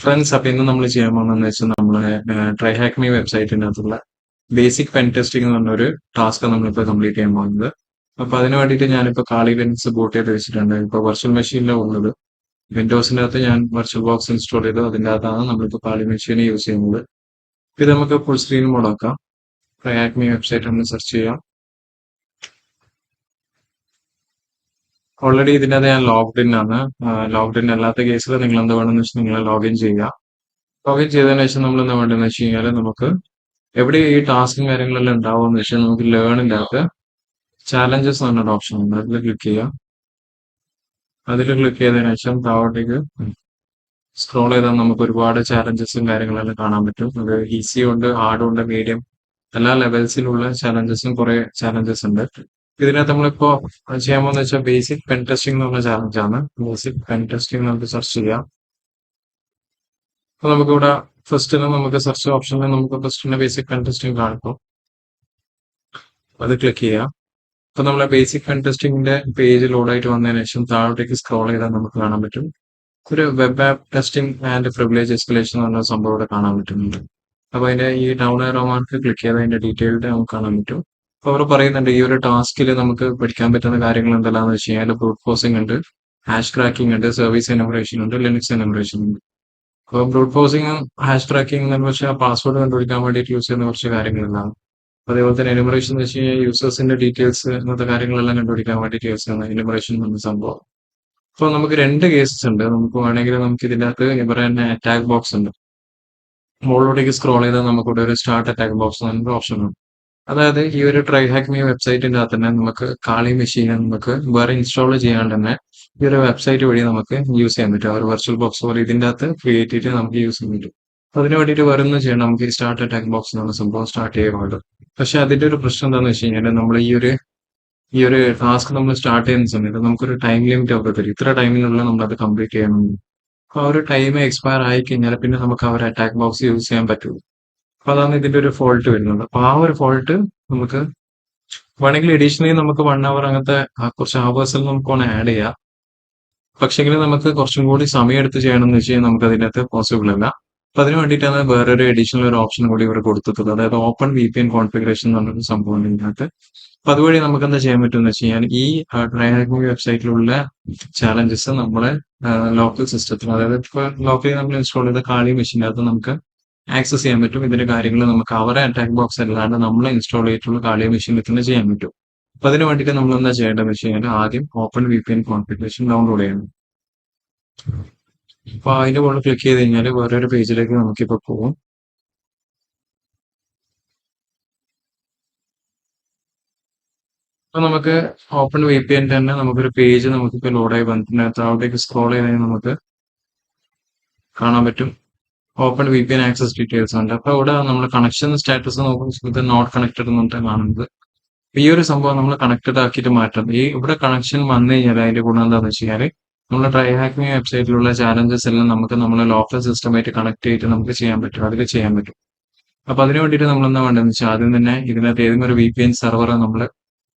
Friends, അപ്പൊ ഇന്ന് നമ്മൾ ചെയ്യാൻ പോകുന്നതെന്ന് വെച്ചാൽ നമ്മളെ ട്രൈ ഹാക്ക് മീ വെബ്സൈറ്റിന്റെ അകത്തുള്ള ബേസിക് പെൻ ടെസ്റ്റിംഗ് എന്ന് പറഞ്ഞൊരു ടാസ്ക് നമ്മളിപ്പോൾ കംപ്ലീറ്റ് ചെയ്യാൻ പോകുന്നത്. അപ്പൊ അതിന് വേണ്ടിയിട്ട് ഞാനിപ്പോൾ കാളി ലിനക്സ് ബൂട്ട് ചെയ്ത് വെച്ചിട്ടുണ്ട്. ഇപ്പോൾ വെർച്വൽ മെഷീനിലാണ് ഉള്ളത്. വിൻഡോസിന്റെ അകത്ത് ഞാൻ വെർച്വൽ ബോക്സ് ഇൻസ്റ്റാൾ ചെയ്തു. അതിന്റെ അകത്താണ് നമ്മളിപ്പോൾ കാളി മെഷീൻ യൂസ് ചെയ്യുന്നത്. ഇത് നമുക്ക് ഫുൾ സ്ക്രീൻ മോഡ് ആക്കാം. ട്രൈ ഹാക്ക് മീ വെബ്സൈറ്റ് നമ്മൾ സെർച്ച് ചെയ്യാം. ഓൾറെഡി ഇതിന്റെ അകത്ത് ഞാൻ ലോഗ്ഡ് ഇൻ ആണ്. ലോഗ്ഡ് ഇൻ അല്ലാത്ത കേസിൽ നിങ്ങൾ എന്ത് വേണമെന്ന് വെച്ചാൽ നിങ്ങൾ ലോഗിൻ ചെയ്യുക. ലോഗിൻ ചെയ്തതിനു ശേഷം നമ്മൾ എന്താ വേണ്ടതെന്ന് വെച്ച് കഴിഞ്ഞാൽ നമുക്ക് എവിടെ ഈ ടാസ്കും കാര്യങ്ങളെല്ലാം ഉണ്ടാവുമെന്ന് വെച്ചാൽ നമുക്ക് ലേണിന്റെ അകത്ത് ചാലഞ്ചസ് എന്ന് പറഞ്ഞൊരു ഓപ്ഷൻ ഉണ്ട്. അതിൽ ക്ലിക്ക് ചെയ്യാം. അതിൽ ക്ലിക്ക് ചെയ്തതിനു ശേഷം താഴോട്ടേക്ക് സ്ക്രോൾ ചെയ്താൽ നമുക്ക് ഒരുപാട് ചാലഞ്ചസും കാര്യങ്ങളെല്ലാം കാണാൻ പറ്റും. അത് ഈസി ഉണ്ട്, ഹാർഡും ഉണ്ട്, മീഡിയം എല്ലാ ലെവൽസിലുള്ള ചാലഞ്ചസും കുറെ ചാലഞ്ചസ് ഉണ്ട്. ഇതിനകത്ത് നമ്മളിപ്പോ ചെയ്യാൻ പോകുന്ന വെച്ചാൽ ബേസിക് പെൻ ടെസ്റ്റിംഗ് എന്ന് പറഞ്ഞ ചാലഞ്ചാണ്. ബേസിക് പെൻ ടെസ്റ്റിംഗ് നമുക്ക് സെർച്ച് ചെയ്യാം. അപ്പൊ നമുക്കിവിടെ ഫസ്റ്റിന് നമുക്ക് സെർച്ച് ഓപ്ഷനിൽ നമുക്ക് ഫസ്റ്റിന് ബേസിക് പെൻ ടെസ്റ്റിംഗ് കാണിക്കും. അത് ക്ലിക്ക് ചെയ്യാം. അപ്പൊ നമ്മളെ ബേസിക് പെൻ ടെസ്റ്റിംഗിന്റെ പേജ് ലോഡായിട്ട് വന്നതിന് ശേഷം താഴോട്ടേക്ക് സ്ക്രോൾ ചെയ്താൽ നമുക്ക് കാണാൻ പറ്റും ഒരു web app testing and privilege escalation എന്ന് പറഞ്ഞ സംഭവം ഇവിടെ കാണാൻ പറ്റുന്നുണ്ട്. അപ്പൊ അതിന്റെ ഈ ഡൗൺ ആരോ മാർക്ക് ക്ലിക്ക് ചെയ്ത് അതിന്റെ ഡീറ്റെയിൽഡ് നമുക്ക് കാണാൻ പറ്റും. അപ്പൊ അവർ പറയുന്നുണ്ട് ഈ ഒരു ടാസ്കിൽ നമുക്ക് പഠിക്കാൻ പറ്റുന്ന കാര്യങ്ങൾ എന്തെല്ലാന്ന് വെച്ച് കഴിഞ്ഞാൽ ബ്രൂട്ട് ഫോഴ്സിംഗ് ഉണ്ട്, ഹാഷ് ക്രാക്കിംഗ് ഉണ്ട്, സർവീസ് എനുമറേഷൻ ഉണ്ട്, ലിനക്സ് എനുമറേഷൻ ഉണ്ട്. അപ്പോൾ ബ്രൂട്ട് ഫോഴ്സിംഗ്, ഹാഷ് ട്രാക്കിംഗ് എന്ന് വെച്ചാൽ പാസ്വേഡ് കണ്ടുപിടിക്കാൻ വേണ്ടിയിട്ട് യൂസ് ചെയ്യുന്ന കുറച്ച് കാര്യങ്ങളെല്ലാം. അതേപോലെ തന്നെ എനുമറേഷൻ എന്ന് വെച്ച് കഴിഞ്ഞാൽ യൂസേഴ്സിന്റെ ഡീറ്റെയിൽസ് അങ്ങനത്തെ കാര്യങ്ങളെല്ലാം കണ്ടുപിടിക്കാൻ വേണ്ടിയിട്ട് യൂസ് ചെയ്യുന്ന എനുമറേഷൻ എന്ന സംഭവം. അപ്പോൾ നമുക്ക് രണ്ട് കേസസ് ഉണ്ട്. നമുക്ക് വേണമെങ്കിൽ നമുക്ക് ഇതിന്റെ അകത്ത് ഇവരെ തന്നെ അറ്റാക്ക് ബോക്സ് ഉണ്ട്. മുകളിലോട്ടേക്ക് സ്ക്രോൾ ചെയ്താൽ നമുക്കിവിടെ ഒരു സ്റ്റാർട്ട് അറ്റാക്ക് ബോക്സ് എന്നൊരു ഓപ്ഷൻ ഉണ്ട്. അതായത് ഈ ഒരു ട്രൈ ഹാക്ക് മീ വെബ്സൈറ്റിന്റെ അകത്ത് തന്നെ നമുക്ക് കാളി മെഷീനെ നമുക്ക് വേറെ ഇൻസ്റ്റാൾ ചെയ്യാണ്ട് തന്നെ ഈ ഒരു വെബ്സൈറ്റ് വഴി നമുക്ക് യൂസ് ചെയ്യാൻ പറ്റും. ഒരു വെർച്വൽ ബോക്സ് പോലെ ഇതിന്റെ അകത്ത് ക്രിയേറ്റ് ചെയ്തിട്ട് നമുക്ക് യൂസ് ചെയ്യാൻ പറ്റും. അതിന് വേണ്ടിയിട്ട് വേറെ ഒന്നും ചെയ്യണം. നമുക്ക് ഈ സ്റ്റാർട്ട് അറ്റാക്ക് ബോക്സ് എന്നുള്ള സംഭവം സ്റ്റാർട്ട് ചെയ്യാറുണ്ട്. പക്ഷെ അതിന്റെ ഒരു പ്രശ്നം എന്താണെന്ന് വെച്ച് കഴിഞ്ഞാൽ നമ്മൾ ഈ ഒരു ടാസ്ക് നമ്മൾ സ്റ്റാർട്ട് ചെയ്യുന്ന സമയത്ത് നമുക്കൊരു ടൈം ലിമിറ്റ് ഒക്കെ തരും. ഇത്ര ടൈമിനുള്ളിൽ നമ്മൾ അത് കംപ്ലീറ്റ് ചെയ്യണം. അപ്പൊ ആ ഒരു ടൈം എക്സ്പയർ ആയി കഴിഞ്ഞാൽ പിന്നെ നമുക്ക് ആ ഒരു അറ്റാക്ക് ബോക്സ് യൂസ് ചെയ്യാൻ പറ്റുള്ളൂ. അപ്പൊ അതാണ് ഇതിന്റെ ഒരു ഫോൾട്ട് വരുന്നത്. അപ്പൊ ആ ഒരു ഫോൾട്ട് നമുക്ക് വേണമെങ്കിൽ അഡീഷണലി നമുക്ക് 1 അവർ അങ്ങനത്തെ കുറച്ച് ഹവേഴ്സിൽ നമുക്ക് വേണം ആഡ് ചെയ്യാം. പക്ഷെങ്കിൽ നമുക്ക് കുറച്ചും കൂടി സമയം എടുത്ത് ചെയ്യണം എന്ന് വെച്ച് കഴിഞ്ഞാൽ നമുക്ക് അതിനകത്ത് പോസിബിൾ അല്ല. അപ്പൊ അതിന് വേണ്ടിയിട്ടാണ് വേറൊരു അഡീഷണൽ ഒരു ഓപ്ഷൻ കൂടി ഇവർ കൊടുത്തിട്ടുള്ളത്. അതായത് ഓപ്പൺ VPN കോൺഫിഗറേഷൻ എന്ന് പറഞ്ഞൊരു സംഭവം ഉണ്ട് ഇതിനകത്ത്. അപ്പൊ അതുവഴി നമുക്ക് എന്താ ചെയ്യാൻ പറ്റുമെന്ന് വെച്ച് കഴിഞ്ഞാൽ ഈ ട്രൈ ഹാക്ക് മീ വെബ്സൈറ്റിലുള്ള ചാലഞ്ചസ് നമ്മളെ ലോക്കൽ സിസ്റ്റത്തിൽ, അതായത് ഇപ്പൊ ലോക്കലി നമ്മൾ ഇൻസ്റ്റാൾ ചെയ്ത കാളി മെഷീനകത്ത് നമുക്ക് ആക്സസ് ചെയ്യാൻ പറ്റും. ഇതിന്റെ കാര്യങ്ങൾ നമുക്ക് അവരെ അറ്റാക്ക് ബോക്സ് അല്ലാണ്ട് നമ്മൾ ഇൻസ്റ്റാൾ ചെയ്തിട്ടുള്ള കാളി മെഷീനിൽ തന്നെ ചെയ്യാൻ പറ്റും. അപ്പൊ അതിന് വേണ്ടിയിട്ട് നമ്മൾ എന്താ ചെയ്യേണ്ടതെന്ന് വെച്ച് കഴിഞ്ഞാൽ ആദ്യം ഓപ്പൺ VPN കോൺഫിഗറേഷൻ ഡൗൺലോഡ് ചെയ്യണം. അപ്പൊ അതിന്റെ മുകളിൽ ക്ലിക്ക് ചെയ്ത് കഴിഞ്ഞാൽ വേറൊരു പേജിലേക്ക് നമുക്കിപ്പോ പോകും. അപ്പൊ നമുക്ക് ഓപ്പൺ VPN തന്നെ നമുക്കൊരു പേജ് നമുക്കിപ്പോ ലോഡായി വന്നിട്ടുണ്ട്. അവിടേക്ക് സ്ക്രോൾ ചെയ്ത് കഴിഞ്ഞാൽ നമുക്ക് കാണാൻ പറ്റും ഓപ്പൺ VPN ആക്സസ് ഡീറ്റെയിൽസ് ഉണ്ട്. അപ്പൊ ഇവിടെ നമ്മൾ കണക്ഷൻ സ്റ്റാറ്റസ് നോക്കുന്ന സമയത്ത് നോട്ട് കണക്റ്റഡ് എന്നിട്ട് കാണുന്നത്. ഈ ഒരു സംഭവം നമ്മൾ കണക്റ്റഡ് ആക്കിയിട്ട് മാറ്റാം. ഈ ഇവിടെ കണക്ഷൻ വന്നു കഴിഞ്ഞാൽ അതിന്റെ ഗുണം എന്താണെന്ന് വെച്ച് കഴിഞ്ഞാൽ നമ്മുടെ ട്രൈ ഹാക്ക് മീ വെബ്സൈറ്റിലുള്ള ചാലഞ്ചസ് എല്ലാം നമുക്ക് നമ്മുടെ ലോക്കൽ സിസ്റ്റമായിട്ട് കണക്ട് ചെയ്തിട്ട് നമുക്ക് ചെയ്യാൻ പറ്റും. അതിൽ ചെയ്യാൻ പറ്റും. അപ്പൊ അതിന് വേണ്ടിയിട്ട് നമ്മൾ എന്താ വേണ്ടതെന്ന് വെച്ചാൽ ആദ്യം തന്നെ ഇതിനകത്ത് ഏതെങ്കിലും ഒരു VPN സെർവർ നമ്മൾ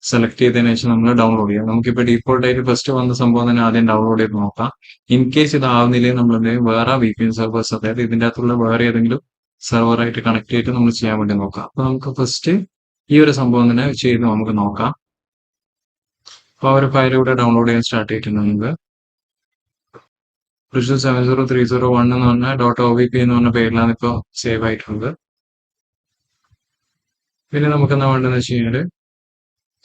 സെലക്ട് ചെയ്തതിനു ശേഷം നമ്മൾ ഡൗൺലോഡ് ചെയ്യാം. നമുക്കിപ്പോ ഡീഫോൾട്ട് ആയിട്ട് ഫസ്റ്റ് വന്ന സംഭവം തന്നെ ആദ്യം ഡൗൺലോഡ് ചെയ്ത് നോക്കാം. ഇൻ കേസ് ഇതാവുന്നില്ലെങ്കിൽ നമ്മൾ വേറെ VPN സെർവേഴ്സ്, അതായത് ഇതിന്റെ അകത്തുള്ള വേറെ ഏതെങ്കിലും സെർവറായിട്ട് കണക്ട് ചെയ്തിട്ട് നമ്മൾ ചെയ്യാൻ വേണ്ടി നോക്കാം. അപ്പൊ നമുക്ക് ഫസ്റ്റ് ഈ ഒരു സംഭവം തന്നെ ചെയ്ത് നമുക്ക് നോക്കാം. അപ്പൊ ആ ഒരു ഫയൽ ഇവിടെ ഡൗൺലോഡ് ചെയ്യാൻ സ്റ്റാർട്ട് ചെയ്തിട്ടുണ്ട്. Visual 70301 എന്ന് പറഞ്ഞ .ovp എന്ന് പറഞ്ഞ പേരിലാണ് ഇപ്പൊ സേവ് ആയിട്ടുള്ളത്. പിന്നെ നമുക്ക് എന്താ വേണ്ടതെന്ന് വെച്ച് കഴിഞ്ഞാല്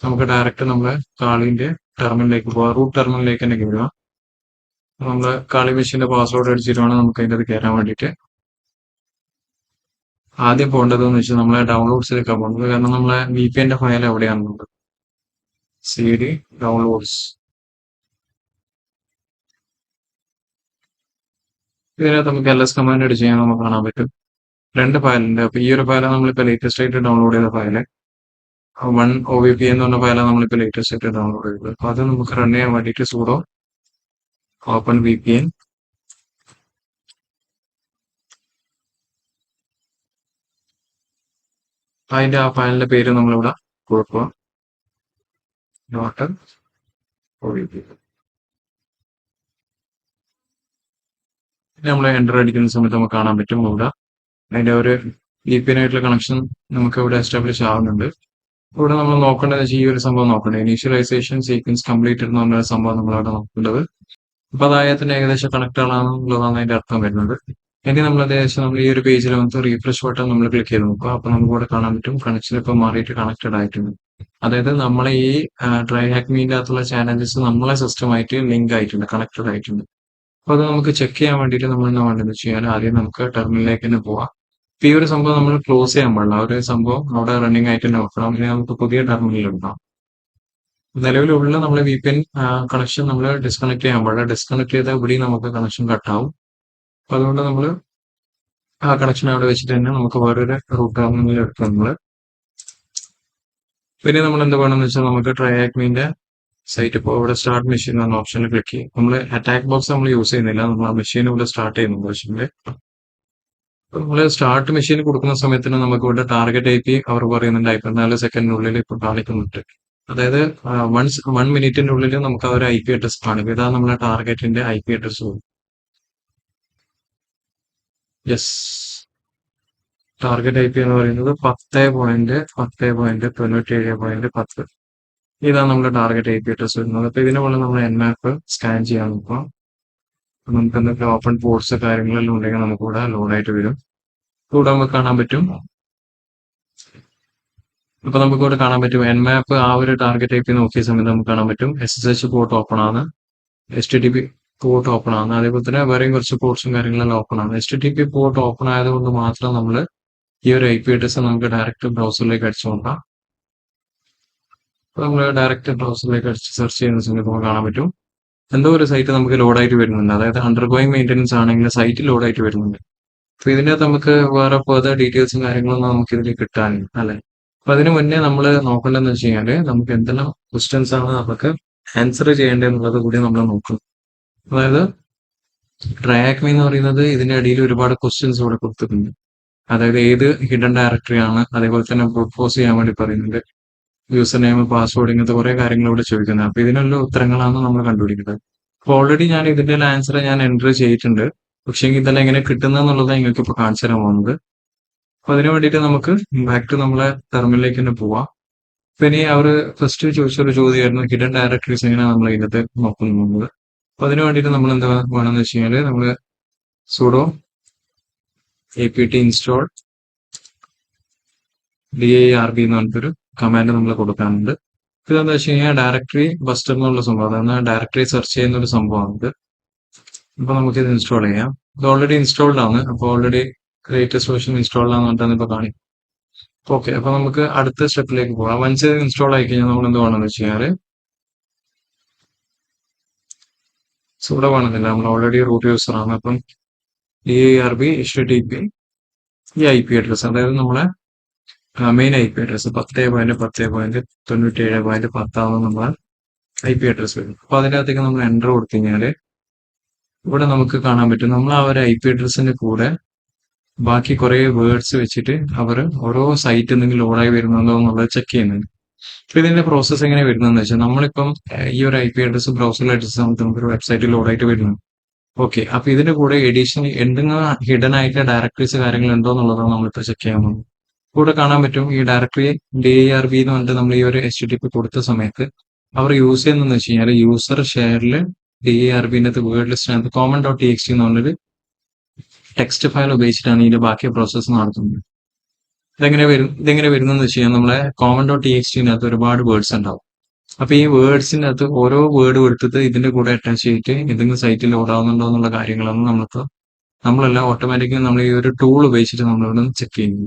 നമുക്ക് ഡയറക്റ്റ് നമ്മളെ കാളിന്റെ ടെർമിനലിലേക്ക് പോകാം. റൂട്ട് ടെർമിനലിലേക്ക് തന്നെ കയറുക. നമ്മള് കാളി മെഷീന്റെ പാസ്വേഡ് അടിച്ചിട്ട് വേണം നമുക്ക് അതിൻ്റെ അത് കയറാൻ വേണ്ടിയിട്ട്. ആദ്യം പോകേണ്ടതെന്ന് വെച്ചാൽ നമ്മളെ ഡൗൺലോഡ്സിലേക്കാണ് പോകുന്നത്. കാരണം നമ്മളെ VPN ഫയൽ എവിടെയാണുള്ളത്. CD downloads. ഇതിനകത്ത് നമുക്ക് LS കമാൻഡ് അടിച്ച് ചെയ്യാൻ നമുക്ക് കാണാൻ പറ്റും. 2 ഫയലുണ്ട്. അപ്പൊ ഈ ഒരു ഫയലാണ് നമ്മളിപ്പോ ലേറ്റസ്റ്റ് ആയിട്ട് ഡൗൺലോഡ് ചെയ്ത ഫയല്. 1 OVP എന്ന് പറഞ്ഞ ഫയലാണ് നമ്മളിപ്പോ ലേറ്റസ്റ്റ് ആയിട്ട് ഡൗൺലോഡ് ചെയ്തത്. അപ്പൊ അത് നമുക്ക് റൺ ചെയ്യാൻ വേണ്ടിയിട്ട് sudo ഓപ്പൺ VPN അതിന്റെ ആ ഫയലിന്റെ പേര് നമ്മളിവിടെ കൊടുക്കുക. .ovp. നമ്മൾ എൻ്റർ അടിക്കുന്ന സമയത്ത് നമുക്ക് കാണാൻ പറ്റും ഇവിടെ അതിൻ്റെ ഒരു VPN ആയിട്ടുള്ള കണക്ഷൻ നമുക്ക് ഇവിടെ എസ്റ്റാബ്ലിഷ് ആവുന്നുണ്ട്. ഇവിടെ നമ്മൾ നോക്കേണ്ടത് വെച്ചാൽ ഈ ഒരു സംഭവം നോക്കേണ്ടത് ഇനീഷ്യലൈസേഷൻ സീക്വൻസ് കംപ്ലീറ്റഡ് എന്ന് പറഞ്ഞ സംഭവം നമ്മളവിടെ നോക്കേണ്ടത്. അപ്പൊ അതായത് തന്നെ ഏകദേശം കണക്ട് ആണെന്നുള്ളതാണ് അതിന്റെ അർത്ഥം വരുന്നത്. ഇനി നമ്മൾ ഏകദേശം നമ്മൾ ഈ ഒരു പേജിൽ വന്നിട്ട് റീഫ്രഷ് ബട്ടൺ നമ്മൾ ക്ലിക്ക് ചെയ്ത് നോക്കുക. അപ്പൊ നമുക്ക് ഇവിടെ കാണാൻ പറ്റും കണക്ഷൻ ഇപ്പൊ മാറിയിട്ട് കണക്റ്റഡ് ആയിട്ടുണ്ട്. അതായത് നമ്മളെ ഈ ട്രൈ ഹാക്ക് മീൻ്റെ അകത്തുള്ള ചാനൽസ് നമ്മളെ സിസ്റ്റമായിട്ട് ലിങ്ക് ആയിട്ടുണ്ട്, കണക്റ്റഡ് ആയിട്ടുണ്ട്. അപ്പൊ അത് നമുക്ക് ചെക്ക് ചെയ്യാൻ വേണ്ടിയിട്ട് നമ്മൾ എന്താ വേണ്ടതെന്ന് വെച്ച് കഴിഞ്ഞാൽ ആദ്യം നമുക്ക് ടെർമിനലിലേക്ക് തന്നെ പോവാം. ഇപ്പൊ ഈ ഒരു സംഭവം നമ്മൾ ക്ലോസ് ചെയ്യാൻ പാടില്ല. ആ ഒരു സംഭവം അവിടെ റണ്ണിങ് ആയിട്ട് തന്നെ വെക്കണം. ഇനി നമുക്ക് പുതിയ ടെർമിനൽ എടുക്കാം. നിലവിലുള്ള നമ്മളെ VPN കണക്ഷൻ നമ്മൾ ഡിസ്കണക്ട് ചെയ്യാൻ പാടില്ല. ഡിസ്കണക്ട് ചെയ്താൽ ഇവിടെയും നമുക്ക് കണക്ഷൻ കട്ടാവും. അപ്പൊ അതുകൊണ്ട് നമ്മൾ ആ കണക്ഷൻ അവിടെ വെച്ചിട്ട് തന്നെ നമുക്ക് വേറൊരു റൂട്ട് ടെർമിനൽ എടുക്കാം നമ്മൾ. പിന്നെ നമ്മൾ എന്ത് വേണമെന്ന് വെച്ചാൽ നമുക്ക് ട്രൈആക്മീന്റെ സൈറ്റ് ഇപ്പോൾ ഇവിടെ സ്റ്റാർട്ട് മെഷീൻ എന്ന ഓപ്ഷനിൽ ക്ലിക്ക് ചെയ്യും. നമ്മൾ അറ്റാക്ക് ബോക്സ് നമ്മൾ യൂസ് ചെയ്യുന്നില്ല, നമ്മൾ ആ മെഷീൻ ഇവിടെ സ്റ്റാർട്ട് ചെയ്യുന്നു മെഷീനിൽ. നമ്മൾ സ്റ്റാർട്ട് മെഷീൻ കൊടുക്കുന്ന സമയത്തിന് നമുക്ക് ഇവിടെ ടാർഗറ്റ് IP അവർ പറയുന്നുണ്ട് 54 സെക്കൻഡിനുള്ളിൽ ഇപ്പോൾ കാണിക്കുന്നുണ്ട്. അതായത് 1 മിനിറ്റിന്റെ ഉള്ളിൽ നമുക്ക് ആ ഒരു IP അഡ്രസ് കാണിക്കും. ഇതാണ് നമ്മളെ ടാർഗറ്റിന്റെ IP address. Yes, target IP എന്ന് പറയുന്നത് 10.10.97.10. ഇതാണ് നമ്മുടെ ടാർഗറ്റ് IP അഡ്രസ് വരുന്നത്. അപ്പൊ ഇതിന് പോലെ നമ്മൾ Nmap സ്കാൻ ചെയ്യാൻ നോക്കാം. നമുക്ക് എന്തെങ്കിലും ഓപ്പൺ പോർട്സ് കാര്യങ്ങളെല്ലാം ഉണ്ടെങ്കിൽ നമുക്ക് ഇവിടെ ലോഡായിട്ട് വരും. ഇവിടെ നമുക്ക് കാണാൻ പറ്റും. അപ്പൊ നമുക്ക് ഇവിടെ കാണാൻ പറ്റും Nmap ആ ഒരു ടാർഗറ്റ് IP നോക്കിയ സമയത്ത് നമുക്ക് കാണാൻ പറ്റും SSH പോർട്ട് ഓപ്പൺ ആണ്, HTTP പോർട്ട് ഓപ്പൺ ആണ്, അതേപോലെ തന്നെ വേറെയും കുറച്ച് പോർട്സും കാര്യങ്ങളെല്ലാം ഓപ്പൺ ആണ്. HTTP പോർട്ട് ഓപ്പൺ ആയതുകൊണ്ട് മാത്രം നമ്മൾ ഈ ഒരു IP അഡ്രസ് നമുക്ക് ഡയറക്റ്റ് ബ്രൗസറിലേക്ക് അടിച്ചു നോക്കാം. അപ്പൊ നമ്മൾ ഡയറക്റ്റ് ബ്രൗസറിലേക്ക് അടിച്ച് സെർച്ച് ചെയ്യുന്ന സമയത്ത് നമുക്ക് കാണാൻ പറ്റും എന്തോ ഒരു സൈറ്റ് നമുക്ക് ലോഡായിട്ട് വരുന്നുണ്ട്. അതായത് അണ്ടർഗോയിങ് മെയിൻ്റെനൻസ് ആണെങ്കിൽ സൈറ്റ് ലോഡായിട്ട് വരുന്നുണ്ട്. അപ്പൊ ഇതിൻ്റെ അകത്ത് നമുക്ക് വേറെ ഫർദർ ഡീറ്റെയിൽസും കാര്യങ്ങളൊന്നും നമുക്ക് ഇതിൽ കിട്ടാനില്ല അല്ലെ. അപ്പൊ അതിന് മുന്നേ നമ്മൾ നോക്കേണ്ടതെന്ന് വെച്ച് കഴിഞ്ഞാല് നമുക്ക് എന്തെല്ലാം ക്വസ്റ്റ്യൻസ് ആണ് നമുക്ക് ആൻസർ ചെയ്യേണ്ടതെന്നുള്ളത് കൂടി നമ്മൾ നോക്കും. അതായത് ട്രൈആക്മി എന്ന് പറയുന്നത് ഇതിന്റെ അടിയിൽ ഒരുപാട് ക്വസ്റ്റ്യൻസ് ഇവിടെ കൊടുത്തിട്ടുണ്ട്. അതായത് ഏത് ഹിഡൻ ഡയറക്ടറി ആണ്, അതേപോലെ തന്നെ പ്രൊപ്പോസ് ചെയ്യാൻ വേണ്ടി പറയുന്നുണ്ട്, യൂസർ നെയിം പാസ്വേഡ്, ഇങ്ങനത്തെ കുറെ കാര്യങ്ങൾ ഇവിടെ ചോദിക്കുന്നത്. അപ്പൊ ഇതിനുള്ള ഉത്തരങ്ങളാണ് നമ്മൾ കണ്ടുപിടിക്കുന്നത്. അപ്പൊ ഓൾറെഡി ഞാൻ ഇതിന്റെ ആൻസർ ഞാൻ എൻറ്റർ ചെയ്തിട്ടുണ്ട്. പക്ഷേ ഇതെല്ലാം എങ്ങനെ കിട്ടുന്നതെന്നുള്ളത് നിങ്ങൾക്ക് ഇപ്പൊ കാണിച്ചു തരാൻ പോകുന്നത്. അപ്പൊ അതിന് വേണ്ടിയിട്ട് നമുക്ക് ബാക്ക് ടു നമ്മളെ ടെർമിനലിലേക്ക് തന്നെ പോവാം. പിന്നെ അവർ ഫസ്റ്റ് ചോദിച്ചൊരു ചോദ്യമായിരുന്നു ഹിഡൻ ഡയറക്ടറീസ് എങ്ങനെയാണ് നമ്മൾ ഇതിനകത്ത് നോക്കുന്നത്. അപ്പൊ അതിന് വേണ്ടിയിട്ട് നമ്മൾ എന്താ വേണമെന്ന് വെച്ച് കഴിഞ്ഞാല് നമ്മൾ sudo apt install dirb എന്ന് പറഞ്ഞിട്ടൊരു കമാൻഡ് നമ്മൾ കൊടുക്കാനുണ്ട്. ഇതെന്താ വെച്ച് കഴിഞ്ഞാൽ ഡയറക്ടറി ബസ്റ്റർ എന്നുള്ള സംഭവം, അതാണ് ഡയറക്ടറി സെർച്ച് ചെയ്യുന്ന ഒരു സംഭവമാണ്. അപ്പൊ നമുക്ക് ഇത് ഇൻസ്റ്റാൾ ചെയ്യാം. ഇത് ഓൾറെഡി ഇൻസ്റ്റാൾഡ് ആണ്. അപ്പൊ ഓൾറെഡി ലേറ്റസ്റ്റ് വേർഷൻ ഇൻസ്റ്റാൾഡ് ആണെന്നിട്ടാണ് ഇപ്പൊ കാണിക്കും. ഓക്കെ, അപ്പൊ നമുക്ക് അടുത്ത സ്റ്റെപ്പിലേക്ക് പോകാം. വൺസ് ഇൻസ്റ്റാൾ ആയി കഴിഞ്ഞാൽ നമ്മൾ എന്ത് വേണമെന്ന് വെച്ച് കഴിഞ്ഞാല് സുഡോ വേണമെന്നില്ല, നമ്മൾ ഓൾറെഡി റൂട്ട് യൂസർ ആണ്. അപ്പം dirb http ഈ IP അഡ്രസ്, അതായത് നമ്മളെ മെയിൻ IP അഡ്രസ് 10.10.97.10 ആണ് നമ്മളെ IP അഡ്രസ് വരും. അപ്പൊ അതിനകത്തേക്ക് നമ്മൾ എൻ്റർ കൊടുത്തു കഴിഞ്ഞാല് ഇവിടെ നമുക്ക് കാണാൻ പറ്റും നമ്മൾ ആ ഒരു IP അഡ്രസ്സിന്റെ കൂടെ ബാക്കി കുറെ വേർഡ്സ് വെച്ചിട്ട് അവർ ഓരോ സൈറ്റ് എന്തെങ്കിലും ലോഡായി വരുന്നുണ്ടോ എന്നുള്ളത് ചെക്ക് ചെയ്യുന്നുണ്ട്. അപ്പൊ ഇതിന്റെ പ്രോസസ്സ് എങ്ങനെ വരുന്നതെന്ന് വെച്ചാൽ നമ്മളിപ്പം ഈ ഒരു IP അഡ്രസ് ബ്രൗസറിൽ അടിച്ച സമയത്ത് നമുക്കൊരു വെബ്സൈറ്റ് ലോഡായിട്ട് വരുന്നു. ഓക്കെ, അപ്പൊ ഇതിന്റെ കൂടെ എഡീഷണൽ എന്തെങ്കിലും ഹിഡൻ ആയിട്ട് ഡയറക്ടറീസ് കാര്യങ്ങൾ ഉണ്ടോ എന്നുള്ളതാണ് നമ്മളിപ്പോൾ ചെക്ക് ചെയ്യാൻ പോകുന്നത്. ഇവിടെ കാണാൻ പറ്റും ഈ ഡയറക്ടറി dirb എന്ന് പറഞ്ഞിട്ട് നമ്മൾ ഈ ഒരു HTTP കൊടുത്ത സമയത്ത് അവർ യൂസ് ചെയ്യുന്നതെന്ന് വെച്ച് കഴിഞ്ഞാൽ യൂസർ ഷെയറിൽ dirb വേർഡ് ലിസ്റ്റിനകത്ത് common.txt എന്ന് പറഞ്ഞൊരു ടെക്സ്റ്റ് ഫയൽ ഉപയോഗിച്ചിട്ടാണ് ഇതിന്റെ ബാക്കി പ്രോസസ്സ് നടത്തുന്നത്. ഇതെങ്ങനെ വരുന്നതെന്ന് വെച്ച് കഴിഞ്ഞാൽ നമ്മളെ common.txt ഒരുപാട് വേർഡ്സ് ഉണ്ടാവും. അപ്പൊ ഈ വേർഡ്സിന്റെ അകത്ത് ഓരോ വേർഡ് എടുത്തിട്ട് ഇതിന്റെ കൂടെ അറ്റാച്ച് ചെയ്തിട്ട് എന്തെങ്കിലും സൈറ്റിൽ ലോഡ് ആവുന്നുണ്ടോ എന്നുള്ള കാര്യങ്ങളാണ് നമ്മളെല്ലാം ഓട്ടോമാറ്റിക്കലി നമ്മൾ ഈ ഒരു ടൂൾ ഉപയോഗിച്ചിട്ട് നമ്മളിവിടെ ചെക്ക് ചെയ്യുന്നു.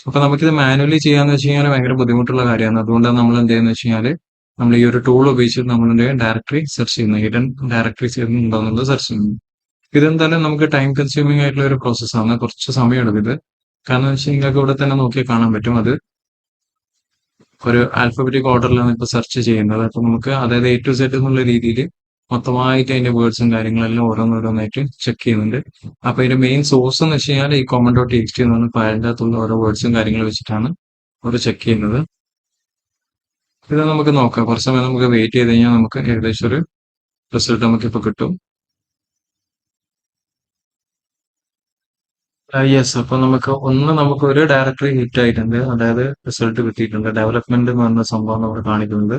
അപ്പൊ നമുക്കിത് മാനുവലി ചെയ്യാന്ന് വെച്ച് കഴിഞ്ഞാൽ ഭയങ്കര ബുദ്ധിമുട്ടുള്ള കാര്യമാണ്. അതുകൊണ്ടാണ് നമ്മൾ എന്ത് ചെയ്യുന്നത് വെച്ച് കഴിഞ്ഞാൽ നമ്മൾ ഈ ഒരു ടൂൾ ഉപയോഗിച്ചിട്ട് നമ്മളുടെ ഡയറക്ടറി സെർച്ച് ചെയ്യുന്നത്, ഹിഡൻ ഡയറക്ടറീസ് ഉണ്ടോ എന്നുള്ളത് സെർച്ച് ചെയ്യുന്നു. ഇതെന്തായാലും നമുക്ക് ടൈം കൺസ്യൂമിംഗ് ആയിട്ടുള്ള ഒരു പ്രോസസ്സാണ്, കുറച്ച് സമയം എടുക്കും ഇത്. കാരണം വെച്ചാൽ നിങ്ങൾക്ക് ഇവിടെ തന്നെ നോക്കിയാൽ കാണാൻ പറ്റും അത് ഒരു ആൽഫബറ്റിക് ഓർഡറിലാണ് ഇപ്പൊ സെർച്ച് ചെയ്യുന്നത്. അപ്പൊ നമുക്ക് അതായത് A to Z എന്നുള്ള രീതിയിൽ മൊത്തമായിട്ട് അതിന്റെ വേർഡ്സും കാര്യങ്ങളെല്ലാം ഓരോന്നോരോന്നായിട്ട് ചെക്ക് ചെയ്യുന്നുണ്ട്. അപ്പൊ അതിന്റെ മെയിൻ സോഴ്സ് എന്ന് വെച്ച് കഴിഞ്ഞാൽ ഈ common.txt എന്ന് പറഞ്ഞ ഫയലിന്റെ അകത്തുള്ള ഓരോ വേർഡ്സും കാര്യങ്ങളും വെച്ചിട്ടാണ് അവർ ചെക്ക് ചെയ്യുന്നത്. ഇത് നമുക്ക് നോക്കാം. കുറച്ച് സമയം നമുക്ക് വെയിറ്റ് ചെയ്ത് കഴിഞ്ഞാൽ നമുക്ക് ഏകദേശം ഒരു റിസൾട്ട് നമുക്കിപ്പോൾ കിട്ടും. യെസ്. അപ്പൊ നമുക്ക് ഒരു ഡയറക്ടറി ഹിറ്റ് ആയിട്ടുണ്ട്. അതായത് റിസൾട്ട് കിട്ടിയിട്ടുണ്ട്. ഡെവലപ്മെന്റ് എന്ന് പറഞ്ഞ സംഭവം നമ്മൾ കാണിക്കുന്നത്.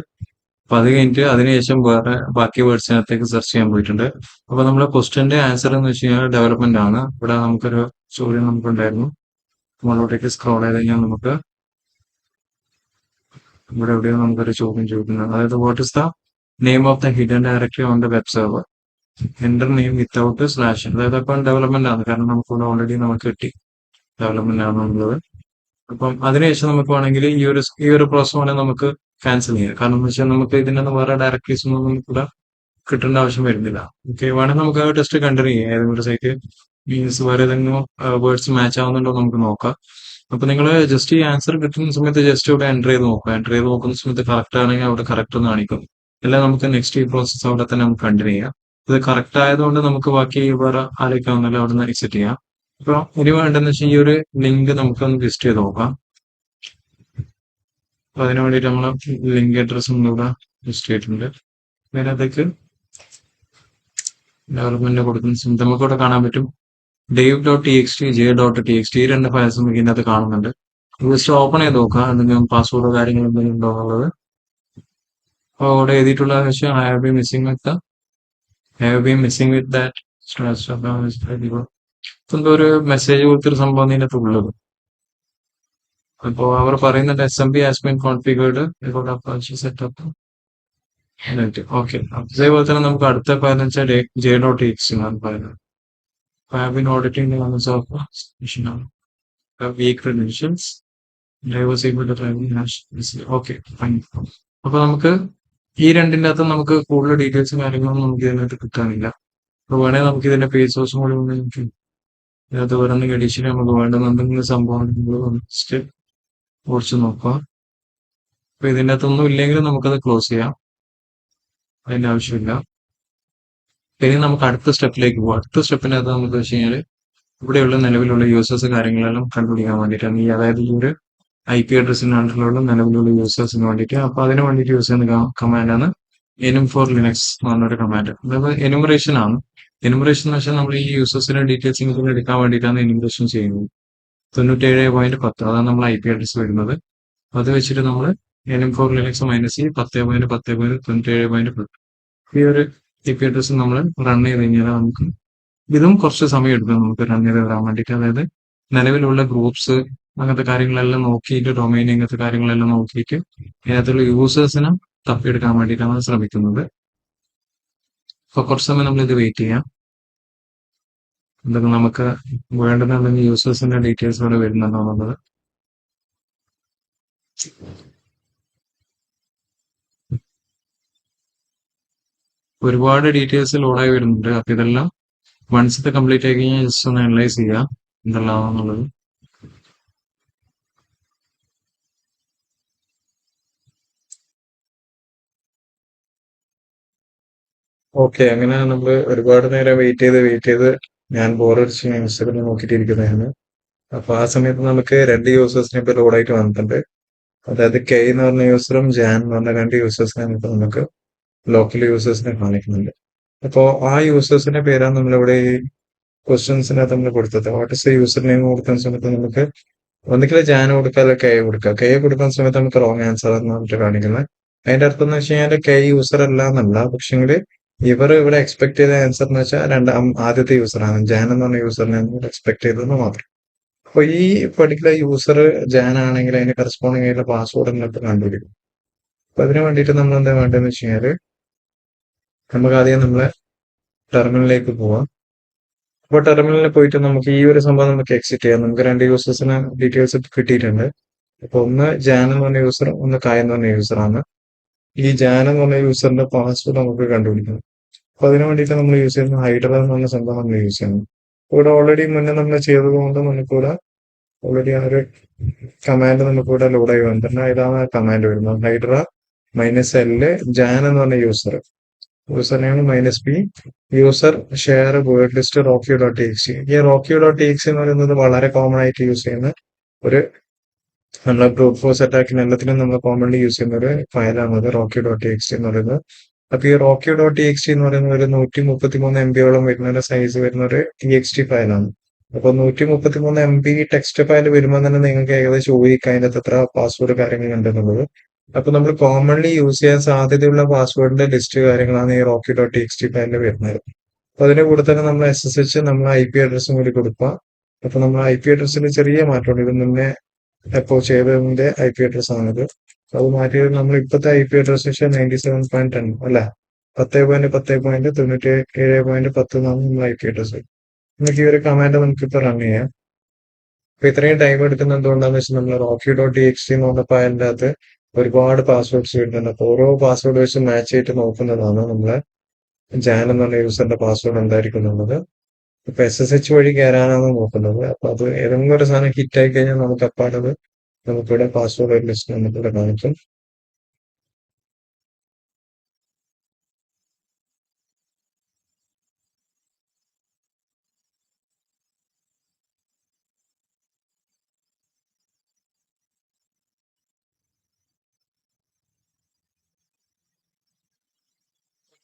അപ്പൊ അത് കഴിഞ്ഞിട്ട് അതിനുശേഷം വേറെ ബാക്കി വേർഡ്സിനകത്തേക്ക് സെർച്ച് ചെയ്യാൻ പോയിട്ടുണ്ട്. അപ്പൊ നമ്മളെ ക്വസ്റ്റ്യന്റെ ആൻസർ എന്ന് വെച്ച് കഴിഞ്ഞാൽ ഡെവലപ്മെന്റ് ആണ്. ഇവിടെ നമുക്കൊരു ചോദ്യം നമുക്കുണ്ടായിരുന്നു. മുകളിലോട്ടേക്ക് സ്ക്രോൾ ചെയ്ത് കഴിഞ്ഞാൽ ഇവിടെ എവിടെയോ നമുക്കൊരു ചോദ്യം ചോദിക്കുന്നത്. അതായത് what is the name of the hidden directory on the web server, enter name without slash. അതായത് അപ്പം ഡെവലപ്മെന്റ് ആണ്, കാരണം നമുക്കിവിടെ ഓൾറെഡി നമുക്ക് കിട്ടി ഡെവലപ്മെന്റ് ആണെന്നുള്ളത്. അപ്പം അതിനുശേഷം നമുക്ക് വേണമെങ്കിൽ ഈ ഒരു പ്രോസസ് വേണമെങ്കിൽ നമുക്ക് ക്യാൻസൽ ചെയ്യാം. കാരണം എന്ന് വെച്ചാൽ നമുക്ക് ഇതിനകത്ത് വേറെ ഡയറക്ടറീസ് ഒന്നും നമുക്കിവിടെ കിട്ടേണ്ട ആവശ്യം വരുന്നില്ല. ഓക്കെ, വേണമെങ്കിൽ നമുക്ക് ടെസ്റ്റ് കണ്ടിന്യൂ ചെയ്യാം. ഏതെങ്കിലും സൈറ്റ് മീൻസ് വേറെ ഏതെങ്കിലും വേർഡ്സ് മാച്ച് ആവുന്നുണ്ടോ എന്ന് നമുക്ക് നോക്കാം. അപ്പൊ നിങ്ങൾ ജസ്റ്റ് ഈ ആൻസർ കിട്ടുന്ന സമയത്ത് ജസ്റ്റ് ഇവിടെ എൻ്റർ ചെയ്ത് നോക്കുക. എൻ്റർ ചെയ്ത് നോക്കുന്ന സമയത്ത് കറക്റ്റ് ആണെങ്കിൽ അവിടെ കറക്റ്റ് എന്ന് കാണിക്കും. അല്ല നമുക്ക് നെക്സ്റ്റ് ഈ പ്രോസസ്സ് അവിടെ തന്നെ നമുക്ക് കണ്ടിന്യൂ ചെയ്യാം. ഇത് കറക്റ്റ് ആയതുകൊണ്ട് നമുക്ക് ബാക്കി വേറെ ആലോചിക്കാവുന്നല്ലോ അവിടെ നിന്ന് എക്സിറ്റ് ചെയ്യാം. അപ്പൊ ഇനി വേണ്ടതെന്ന് വെച്ചാൽ ഈ ഒരു ലിങ്ക് നമുക്കൊന്ന് വിസിറ്റ് ചെയ്ത് നോക്കാം. അപ്പൊ അതിന് വേണ്ടിയിട്ട് നമ്മൾ ലിങ്ക് അഡ്രസ് ഇവിടെ വിസിറ്റ് ചെയ്തിട്ടുണ്ട്. അതിനകത്തേക്ക് ഡെവലപ്മെന്റ് കൊടുക്കുന്ന സമയത്ത് നമുക്ക് ഇവിടെ കാണാൻ പറ്റും dave.txt, j.txt, ഈ രണ്ട് ഫയൽസ് നമുക്ക് ഇതിനകത്ത് കാണുന്നുണ്ട്. ജസ്റ്റ് ഓപ്പൺ ചെയ്ത് നോക്കാം എന്തെങ്കിലും പാസ്വേഡോ കാര്യങ്ങൾ എന്തെങ്കിലും ഉണ്ടോ എന്നുള്ളത്. അപ്പോൾ അവിടെ എഴുതിയിട്ടുള്ളതെന്ന് വെച്ചാൽ I have been missing with that എന്തോ ഒരു മെസ്സേജ് പോലത്തെ ഒരു സംഭവം ഇതിനകത്ത് ഉള്ളത്. അപ്പോ അവർ പറയുന്നുണ്ട് SMB has been configured setup. Okay, അതേപോലെ തന്നെ നമുക്ക് അടുത്ത ഫയൽ എന്ന് വെച്ചാൽ j.txt എന്നാണ് പറയുന്നത്. I have been auditing the owners of weak credentials. I was able to try okay, fine. അപ്പൊ നമുക്ക് ഈ രണ്ടിന്റെ അകത്ത് നമുക്ക് കൂടുതൽ ഡീറ്റെയിൽസും കാര്യങ്ങളൊന്നും നമുക്ക് ഇതിനകത്ത് കിട്ടാനില്ല. അപ്പൊ വേണേൽ നമുക്ക് ഇതിന്റെ പേജ് സോഴ്സും കൂടി ഇതിനകത്ത് വേറെ എഡിഷൻ നമുക്ക് വേണ്ടുന്ന എന്തെങ്കിലും സംഭവം ജസ്റ്റ് ഓടിച്ചു നോക്കാം. അപ്പൊ ഇതിന്റെ അകത്തൊന്നും ഇല്ലെങ്കിൽ നമുക്കത് ക്ലോസ് ചെയ്യാം, അതിന്റെ ആവശ്യമില്ല. ഇനി നമുക്ക് അടുത്ത സ്റ്റെപ്പിലേക്ക് പോകാം. അടുത്ത സ്റ്റെപ്പിനകത്ത് നമുക്ക് വെച്ച് കഴിഞ്ഞാൽ ഇവിടെയുള്ള നിലവിലുള്ള യൂസേഴ്സ് കാര്യങ്ങളെല്ലാം കണ്ടുപിടിക്കാൻ വേണ്ടിയിട്ടാണ് അതായത് ഈ ഒരു IP അഡ്രസ്സിനുള്ള നിലവിലുള്ള യൂസേഴ്സിന് വേണ്ടിയിട്ട്. അപ്പൊ അതിന് വേണ്ടിയിട്ട് യൂസ് ചെയ്യുന്ന കമാൻഡാണ് enum for linux എന്ന് പറഞ്ഞൊരു കമാൻഡ്. അതായത് എനുമറേഷൻ ആണ്. എനുമറേഷൻ എന്ന് വെച്ചാൽ നമ്മൾ ഈ യൂസേഴ്സിന്റെ ഡീറ്റെയിൽസ് ഇങ്ങനെ എടുക്കാൻ വേണ്ടിയിട്ടാണ് എനുമറേഷൻ ചെയ്യുന്നത്. 97.10 അതാണ് നമ്മൾ IP അഡ്രസ് വരുന്നത്. അത് വെച്ചിട്ട് നമ്മൾ enum for linux -e 10.10.97.10 ഈ ഒരു IP അഡ്രസ് നമ്മൾ റൺ ചെയ്ത് കഴിഞ്ഞാൽ നമുക്ക് ഇതും കുറച്ച് സമയം എടുക്കും നമുക്ക് റൺ ചെയ്ത് വരാൻ വേണ്ടിയിട്ട്. അതായത് നിലവിലുള്ള ഗ്രൂപ്പ്സ് അങ്ങനത്തെ കാര്യങ്ങളെല്ലാം നോക്കിയിട്ട് ഡൊമൈൻ ഇങ്ങനത്തെ കാര്യങ്ങളെല്ലാം നോക്കിയിട്ട് ഇതിനകത്തുള്ള യൂസേഴ്സിനെ തപ്പിയെടുക്കാൻ വേണ്ടിയിട്ടാണ് ശ്രമിക്കുന്നത്. അപ്പൊ കുറച്ച് സമയം നമ്മൾ ഇത് വെയിറ്റ് ചെയ്യാം. എന്തൊക്കെ നമുക്ക് വേണ്ടുന്ന യൂസേഴ്സിന്റെ ഡീറ്റെയിൽസ് ഇവിടെ വരുന്നുണ്ടോ എന്നുള്ളത്. ഒരുപാട് ഡീറ്റെയിൽസ് ലോഡായി വരുന്നുണ്ട്. അപ്പൊ ഇതെല്ലാം വൺസ് ഇത് കംപ്ലീറ്റ് ആയി കഴിഞ്ഞാൽ ജസ്റ്റ് ഒന്ന് അനലൈസ് ചെയ്യാം എന്തെല്ലാന്നുള്ളത്. ഓക്കെ, അങ്ങനെ നമ്മൾ ഒരുപാട് നേരം വെയിറ്റ് ചെയ്ത് ഞാൻ ബോറടിച്ച് ഇൻസ്റ്റാഗ്രാം നോക്കിയിട്ടിരിക്കുന്നതാണ്. അപ്പൊ ആ സമയത്ത് നമുക്ക് രണ്ട് യൂസേഴ്സിനെ ഇപ്പൊ ലോഡായിട്ട് വന്നിട്ടുണ്ട്. അതായത് കെ എന്ന് പറഞ്ഞ യൂസറും ജാൻ എന്ന് പറഞ്ഞ രണ്ട് യൂസേഴ്സിനെ ഇപ്പൊ നമുക്ക് ലോക്കൽ യൂസേഴ്സിനെ കാണിക്കുന്നുണ്ട്. അപ്പോ ആ യൂസേഴ്സിന്റെ പേരാണ് നമ്മളിവിടെ ഈ ക്വസ്റ്റ്യൻസിനകത്ത് നമ്മൾ കൊടുത്തത്. വാട്ട് ഇസ് യൂസർ നെയിം കൊടുക്കുന്ന സമയത്ത് നമുക്ക് ഒന്നിക്കൽ ജാൻ കൊടുക്കുക അല്ലെങ്കിൽ കെ കൊടുക്കുക. കെ കൊടുക്കുന്ന സമയത്ത് നമുക്ക് റോങ് ആൻസർ എന്ന് പറഞ്ഞിട്ട് കാണിക്കുന്നത്. അതിന്റെ അർത്ഥം എന്ന് വെച്ച് കഴിഞ്ഞാൽ കെ യൂസർ അല്ല എന്നല്ല, പക്ഷെങ്കിൽ ഇവർ ഇവിടെ എക്സ്പെക്ട് ചെയ്ത ആൻസർ എന്ന് വെച്ചാൽ ആദ്യത്തെ യൂസറാണ് ജാൻ എന്ന് പറഞ്ഞ യൂസറിനെ എക്സ്പെക്ട് ചെയ്തതെന്ന് മാത്രം. അപ്പൊ ഈ പെർട്ടിക്കുലർ യൂസർ ജാൻ ആണെങ്കിൽ അതിന് കറസ്പോണ്ടിങ് ആയിട്ടുള്ള പാസ്വേഡ് എന്നിട്ട് കണ്ടുപിടിക്കും. അപ്പൊ അതിന് വേണ്ടിയിട്ട് നമ്മൾ എന്താ വേണ്ടതെന്ന് വെച്ച് കഴിഞ്ഞാല് നമുക്ക് ആദ്യം നമ്മളെ ടെർമിനലിലേക്ക് പോവാം. അപ്പൊ ടെർമിനലിൽ പോയിട്ട് നമുക്ക് ഈ ഒരു സംഭവം നമുക്ക് എക്സിറ്റ് ചെയ്യാം. നമുക്ക് രണ്ട് യൂസേഴ്സിന് ഡീറ്റെയിൽസ് കിട്ടിയിട്ടുണ്ട്. അപ്പൊ ഒന്ന് ജാൻ എന്ന് പറഞ്ഞ യൂസർ, ഒന്ന് കായ് എന്ന് പറഞ്ഞ യൂസറാണ്. ഈ ജാൻ എന്ന് പറഞ്ഞ യൂസറിന്റെ പാസ്വേഡ് നമുക്ക് കണ്ടുപിടിക്കണം. അപ്പൊ അതിന് വേണ്ടിയിട്ട് നമ്മൾ യൂസ് ചെയ്യുന്ന ഹൈഡ്ര എന്ന് പറഞ്ഞ സംഭവം നമ്മൾ യൂസ് ചെയ്യുന്നു. ഇവിടെ ഓൾറെഡി മുന്നേ നമ്മൾ ചെയ്തതുകൊണ്ട് നമുക്കിവിടെ ഓൾറെഡി ആ ഒരു കമാൻഡ് നമുക്കിവിടെ ലോഡായി വന്നിട്ടുണ്ട്. ഇതാണ് കമാൻഡ് വരുന്നത് ഹൈഡ്ര -l ജാൻ എന്ന് പറഞ്ഞ user name -p user share word list rocky.txt. ഈ rocky.txt എന്ന് പറയുന്നത് വളരെ കോമൺ ആയിട്ട് യൂസ് ചെയ്യുന്ന ഒരു നമ്മളെ ബ്രൂട്ട് ഫോഴ്സ് അറ്റാക്കിന് എല്ലാത്തിനും നമ്മൾ കോമൺലി യൂസ് ചെയ്യുന്ന ഒരു ഫയലാണത് rocky.txt എന്ന് പറയുന്നത്. അപ്പൊ ഈ rocky.txt എന്ന് പറയുന്ന ഒരു 133 MB വരുന്ന ഒരു സൈസ് വരുന്ന ഒരു TXT ഫയലാണ്. അപ്പൊ 133 MB ടെക്സ്റ്റ് ഫയൽ വരുമ്പോൾ തന്നെ നിങ്ങൾക്ക് ഏകദേശം ഊഹിക്കാം അതിന്റെ അകത്ത് എത്ര പാസ്വേഡ് കാര്യങ്ങൾ ഉണ്ടെന്നുള്ളത്. അപ്പൊ നമ്മൾ കോമൺലി യൂസ് ചെയ്യാൻ സാധ്യതയുള്ള പാസ്വേഡിന്റെ ലിസ്റ്റ് കാര്യങ്ങളാണ് ഈ Rocky dot T X T ഫയലിൽ വരുന്നത്. അപ്പൊ അതിന്റെ കൂടെ തന്നെ നമ്മൾ SSH നമ്മൾ IP അഡ്രസ്സും കൂടി കൊടുക്കുക. അപ്പൊ നമ്മൾ IP അഡ്രസ്സിൽ ചെറിയ മാറ്റമുണ്ട്. ഇത് മുന്നേ എപ്പോ ചെയ്തതിന്റെ IP അഡ്രസ് ആണിത്. അത് മാറ്റിയത് നമ്മൾ ഇപ്പോഴത്തെ IP അഡ്രസ് വെച്ചാൽ 97.10 അല്ല 10.10.97.10 എന്നാണ് നമ്മൾ IP അഡ്രസ്. നമുക്ക് ഈ ഒരു കമാൻഡ് നമുക്കിപ്പോ റൺ ചെയ്യാം. അപ്പൊ ഇത്രയും ടൈം എടുക്കുന്ന എന്തുകൊണ്ടാന്ന് വെച്ചാൽ നമ്മൾ Rocky dot T X T എന്ന് പറഞ്ഞ ഫയലിന്റെ അകത്ത് ഒരുപാട് പാസ്വേഡ്സ് വരുന്നുണ്ട്. അപ്പൊ ഓരോ പാസ്വേഡ് വെച്ച് മാച്ച് ചെയ്തിട്ട് നോക്കുന്നതാണ് നമ്മളെ ജാൻ എന്നുള്ള യൂസറിന്റെ പാസ്വേഡ് എന്തായിരിക്കും എന്നുള്ളത്. ഇപ്പൊ SSH വഴി കയറാനാണ് നോക്കുന്നത്. അപ്പൊ അത് ഏതെങ്കിലും ഒരു സാധനം ഹിറ്റ് ആയി കഴിഞ്ഞാൽ നമുക്ക് അപ്പാടത് നമുക്കിവിടെ പാസ്വേഡ് ലിസ്റ്റ് നമുക്കിവിടെ കാണിക്കും.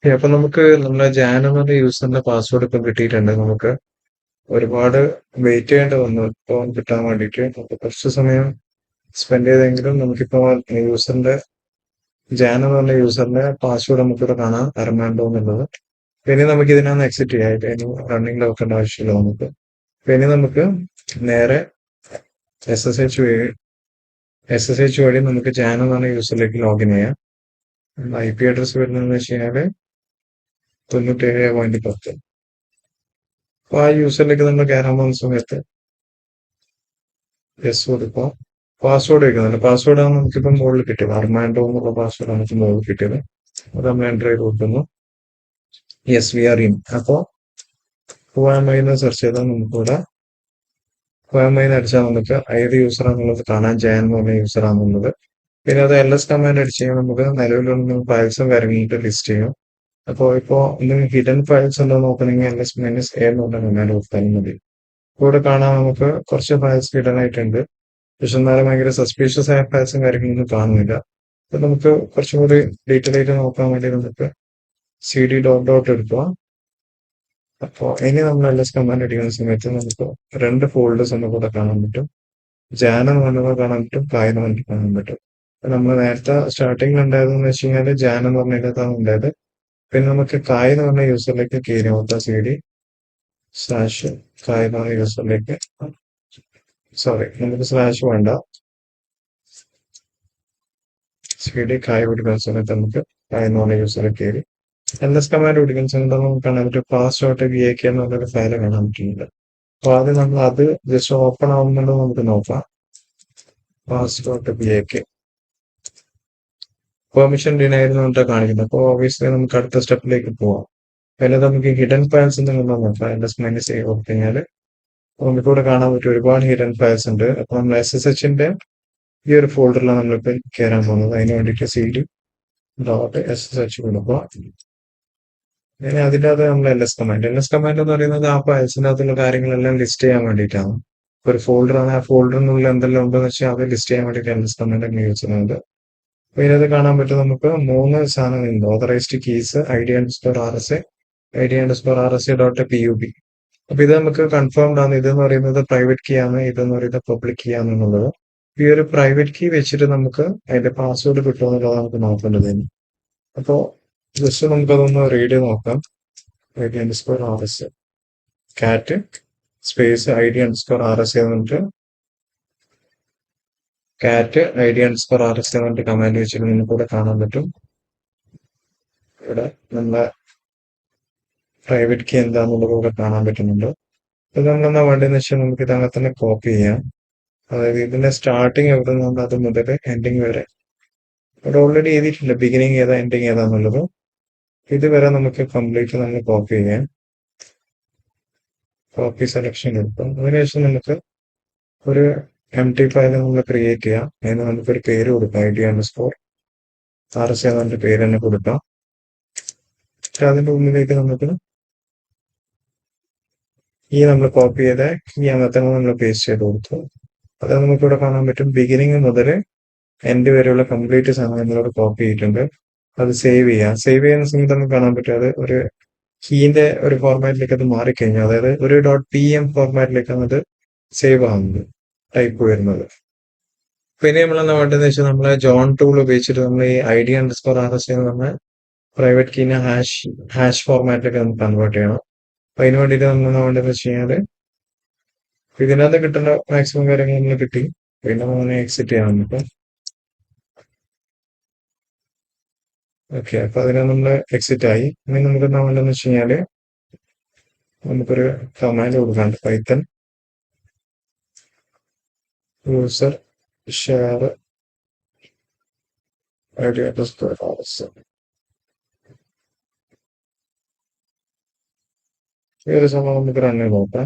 അപ്പൊ നമുക്ക് നമ്മുടെ ജാൻ എന്ന് പറഞ്ഞ യൂസറിന്റെ പാസ്വേഡ് ഇപ്പം കിട്ടിയിട്ടുണ്ട്. നമുക്ക് ഒരുപാട് വെയിറ്റ് ചെയ്യേണ്ടി വന്നു ഇപ്പൊ കിട്ടാൻ വേണ്ടിയിട്ട്. അപ്പൊ കുറച്ച് സമയം സ്പെൻഡ് ചെയ്തെങ്കിലും നമുക്കിപ്പോ യൂസറിന്റെ ജാൻ എന്ന് പറഞ്ഞ യൂസറിന്റെ പാസ്വേഡ് നമുക്കിവിടെ കാണാം, അർമാൻഡോ എന്നുള്ളത്. ഇനി നമുക്ക് ഇതിനകത്ത് എക്സിറ്റ് ചെയ്യാം. ഇനി റണ്ണിംഗ് നോക്കേണ്ട ആവശ്യമില്ല നമുക്ക്. ഇനി നമുക്ക് നേരെ SSH വഴി നമുക്ക് ജാൻ എന്ന് പറഞ്ഞ യൂസറിലേക്ക് ലോഗിൻ ചെയ്യാം. IP അഡ്രസ് വരുന്നതെന്ന് വെച്ച് കഴിഞ്ഞാല് 97.10. അപ്പൊ ആ യൂസറിലേക്ക് നമ്മൾ കയറാൻ പോകുന്ന സമയത്ത് കൊടുക്കുക. പാസ്വേഡ് വയ്ക്കുന്നുണ്ട്. പാസ്വേഡ് ആണ് നമുക്കിപ്പം മുകളിൽ കിട്ടിയത്. അർമാൻഡോ എന്നുള്ള പാസ്വേഡ് നമുക്ക് മുകളിൽ കിട്ടിയത്. അത് നമ്മൾ എൻ്റർ ചെയ്ത് കൊടുക്കുന്നു. We are in. അപ്പോ ഹുവാമൈ എന്ന് സെർച്ച് ചെയ്താൽ നമുക്കിവിടെ ഹുവാമൈ എന്ന് അടിച്ചാൽ നമുക്ക് ഏത് യൂസർ ആണെന്നുള്ളത് കാണാൻ ജാൻ എന്ന് പറഞ്ഞ യൂസർ ആണെന്നുള്ളത്. പിന്നെ അത് LS കമാൻഡ് അടിച്ച് കഴിഞ്ഞാൽ നമുക്ക് നിലവിലുള്ള ഫയൽസും കാര്യങ്ങളായിട്ട് ലിസ്റ്റ് ചെയ്യും. അപ്പോൾ ഇപ്പോൾ എന്തെങ്കിലും ഹിഡൻ ഫയൽസ് ഉണ്ടോ നോക്കണമെങ്കിൽ LS-A എന്ന് പറഞ്ഞ കമാൻഡ് കൊടുത്താലും മതി. ഇവിടെ കാണാൻ നമുക്ക് കുറച്ച് ഫയൽസ് ഹിഡൻ ആയിട്ടുണ്ട്. പക്ഷെ എന്നാലും ഭയങ്കര സസ്പീഷ്യസ് ആയ ഫയൽസും കാര്യങ്ങളൊന്നും കാണുന്നില്ല. അപ്പൊ നമുക്ക് കുറച്ചും കൂടി ഡീറ്റെയിൽ ആയിട്ട് നോക്കാൻ വേണ്ടി നമുക്ക് CD ഡോട്ട് എടുക്കുക. അപ്പോൾ ഇനി നമ്മൾ LS കമാൻഡ് അടിക്കുന്ന സമയത്ത് നമുക്ക് രണ്ട് ഫോൾഡേഴ്സ് ഒന്നും കൂടെ കാണാൻ പറ്റും. ജാൻ എന്ന് പറഞ്ഞത് കാണാൻ പറ്റും, കായ് എന്ന് പറഞ്ഞിട്ട് കാണാൻ പറ്റും. നമ്മൾ നേരത്തെ സ്റ്റാർട്ടിങ്ങിൽ ഉണ്ടായതെന്ന് വെച്ച് കഴിഞ്ഞാൽ ജാൻ എന്ന് പറഞ്ഞതിനകത്താണ് ഉണ്ടായത്. പിന്നെ നമുക്ക് കായ് എന്ന് പറഞ്ഞ യൂസറിലേക്ക് കയറി നോക്കാം. CD/ കായ് എന്ന് പറഞ്ഞ യൂസറിലേക്ക് സോറി നമുക്ക് സ്ലാഷ് വേണ്ട. CD കായ് പിടിക്കുന്ന സമയത്ത് നമുക്ക് കായ് എന്ന് പറഞ്ഞ യൂസറിൽ കയറി LS കമാൻഡ് പിടിക്കുന്ന സമയത്ത് നമുക്ക് കാണാൻ പറ്റും pass.vak എന്നുള്ളൊരു ഫയൽ കാണാൻ പറ്റുന്നുണ്ട്. അപ്പൊ ആദ്യം നമ്മൾ അത് ജസ്റ്റ് ഓപ്പൺ ആവുന്നുണ്ടോ നമുക്ക് നോക്കാം. pass.vak പെർമിഷൻ ഡിനൈഡ് എന്ന് പറഞ്ഞിട്ട് കാണിക്കുന്നത്. അപ്പോൾ ഓബിയസ്ലി നമുക്ക് അടുത്ത സ്റ്റെപ്പിലേക്ക് പോവാം. അതിൽ നമുക്ക് ഹിഡൻ ഫയൽസ് എന്തെങ്കിലും നോക്കാം. -a കൊടുത്തു കഴിഞ്ഞാൽ നമുക്കിവിടെ കാണാൻ പറ്റും ഒരുപാട് ഹിഡൻ ഫയൽസ് ഉണ്ട്. അപ്പൊ നമ്മൾ SSHന്റെ ഈ ഒരു ഫോൾഡറിലാണ് നമ്മളിപ്പോ കയറാൻ പോകുന്നത്. അതിന് വേണ്ടിയിട്ട് CD.SSH കൊടുക്കുക. ഇനി അതിൻ്റെ അകത്ത് നമ്മൾ LS കമാൻഡ് എന്ന് പറയുന്നത് ആ ഫയൽസിന്റെ അകത്തുള്ള കാര്യങ്ങളെല്ലാം ലിസ്റ്റ് ചെയ്യാൻ വേണ്ടിയിട്ടാണ്. ഒരു ഫോൾഡറാണ്, ആ ഫോൾഡറിനുള്ളിൽ എന്തെല്ലാം ഉണ്ടെന്ന് വെച്ചാൽ അത് ലിസ്റ്റ് ചെയ്യാൻ വേണ്ടിയിട്ട് LS കമാൻഡ് യൂസ് ചെയ്യുന്നത്. അപ്പൊ ഇതിനകത്ത് കാണാൻ പറ്റും നമുക്ക് 3 സാധനങ്ങളുണ്ട്. Authorised keys, ID_RSA, ID_RSA.pub. അപ്പൊ ഇത് നമുക്ക് കൺഫേംഡ് ആണ്. ഇതെന്ന് പറയുന്നത് പ്രൈവറ്റ് കീ ആണ്, ഇതെന്ന് പറയുന്നത് പബ്ലിക് കീ ആണെന്നുള്ളത്. ഈ ഒരു പ്രൈവറ്റ് കീ വെച്ചിട്ട് നമുക്ക് അതിന്റെ പാസ്വേഡ് കിട്ടുമെന്നുള്ളത് നമുക്ക് നോക്കേണ്ടത്. അപ്പോ ജസ്റ്റ് നമുക്കതൊന്ന് റീഡ് ചെയ്ത് നോക്കാം. ID_RSA കാറ്റ് സ്പേസ് ID_RSA എന്നിട്ട് കാറ്റ് ID_RSA എന്നിട്ട് കമാൻഡ് വെച്ചിട്ട് നിങ്ങൾക്ക് ഇവിടെ കാണാൻ പറ്റും. ഇവിടെ നമ്മളെ പ്രൈവറ്റ് കീ എന്താണെന്നുള്ളത് ഇവിടെ കാണാൻ പറ്റുന്നുണ്ട്. ഇത് നമ്മളെന്താ വേണ്ടതെന്ന് വെച്ചാൽ നമുക്ക് ഇതങ്ങനെ തന്നെ കോപ്പി ചെയ്യാം. അതായത് ഇതിന്റെ സ്റ്റാർട്ടിങ് എവിടെ നിന്നാണ് അത് മുതൽ എൻഡിങ് വരെ ഇവിടെ ഓൾറെഡി എഴുതിയിട്ടില്ല ബിഗിനിങ് ഏതാ എൻഡിങ് ഏതാന്നുള്ളത്. ഇതുവരെ നമുക്ക് കംപ്ലീറ്റ് നമ്മൾ കോപ്പി ചെയ്യാം. കോപ്പി സെലക്ഷൻ എടുക്കും. അതിനുശേഷം നമുക്ക് ഒരു empty ഫയൽ നമ്മൾ ക്രിയേറ്റ് ചെയ്യാം. അതിന് നമുക്കൊരു പേര് കൊടുക്കാം. ID_RSA എന്നിട്ട് പേര് തന്നെ കൊടുക്കാം. അതിന്റെ ഉള്ളിലേക്ക് നമുക്ക് ഈ നമ്മൾ കോപ്പി ചെയ്ത ഈ അന്നത്തെ നമ്മൾ പേസ്റ്റ് ചെയ്ത് കൊടുത്തു. അത് നമുക്കിവിടെ കാണാൻ പറ്റും. ബിഗിനിങ് മുതൽ എൻഡ് വരെയുള്ള കംപ്ലീറ്റ് സാധനം നമ്മളോട് കോപ്പി ചെയ്തിട്ടുണ്ട്. അത് സേവ് ചെയ്യാം. സേവ് ചെയ്യുന്ന സമയത്ത് നമുക്ക് കാണാൻ പറ്റും അത് ഒരു കീന്റെ ഒരു ഫോർമാറ്റിലേക്ക് അത് മാറിക്കഴിഞ്ഞു. അതായത് ഒരു .pm ഫോർമാറ്റിലേക്കാണ് അത് സേവ് ആവുന്നത്, ടൈപ്പ് വരുന്നത്. പിന്നെ നമ്മളെന്താ വേണ്ടതെന്ന് വെച്ചാൽ നമ്മളെ ജോൺ ടൂൾ ഉപയോഗിച്ചിട്ട് നമ്മൾ ഈ ID_RSA എന്ന് പറഞ്ഞ പ്രൈവറ്റ് കീനെ ഹാഷ് ഫോർമാറ്റിലേക്ക് നമുക്ക് കൺവേർട്ട് ചെയ്യണം. അപ്പൊ അതിന് വേണ്ടിയിട്ട് നമ്മൾ എന്താ വേണ്ടതെന്ന് വെച്ച് കഴിഞ്ഞാല് ഇതിനകത്ത് കിട്ടുന്ന മാക്സിമം കാര്യങ്ങൾ നമ്മൾ കിട്ടി. പിന്നെ നമ്മൾ എക്സിറ്റ് ചെയ്യാം നമുക്ക്. ഓക്കെ, അപ്പൊ അതിനെ നമ്മൾ എക്സിറ്റ് ആയി. ഇനി നമുക്ക് എന്താ വേണ്ടതെന്ന് വെച്ച് കഴിഞ്ഞാല് നമുക്കൊരു കമാൻഡ് കൊടുക്കാണ്ട് പൈത്തൺ യൂസർ ഷെയർ ID_RSA. ഈ ഒരു സംഭവം നമുക്ക് റൺ ചെയ്ത് നോക്കാം.